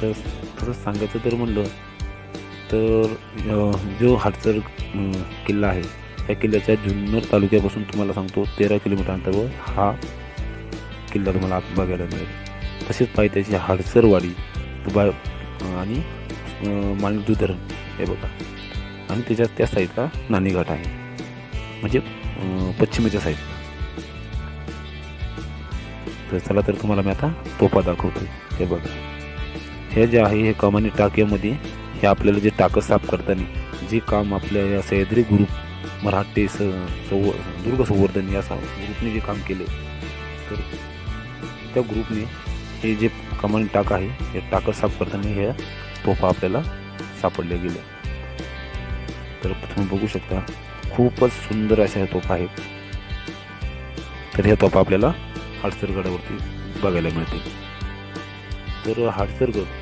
तर तसं सांगायचं तर म्हणलं तर जो हडसर किल्ला आहे, त्या किल्ल्याच्या जुन्नर तालुक्यापासून तुम्हाला सांगतो 13 किलोमीटर अंतरावर हा किल्ला तुम्हाला बघायला मिळेल. तसेच पायथ्याची हडसरवाडी आणि माणिकजू धरण हे बघा, आणि त्याच्या त्या साईडला नाणेघाट आहे, म्हणजे पश्चिमेच्या साईडला. तर चला तर तुम्हाला मी आता तोफा दाखवतो. हे बघा, हे जे आहे हे कमानी टाक्यामध्ये हे आपल्याला जे टाकं साफ करताना जे काम आपल्या या सह्याद्री ग्रुप मराठे दुर्ग संवर्धन या ग्रुपने जे काम केले, तर त्या ग्रुपने हे जे कमानी टाक आहे हे टाकं साफ करताना हे तोफा आपल्याला सापडले गेले. तर तुम्ही बघू शकता खूपच सुंदर अशा तोफा आहेत. तर ह्या तोफा आपल्याला हडसर गडावरती बघायला मिळतील. तर हडसर गड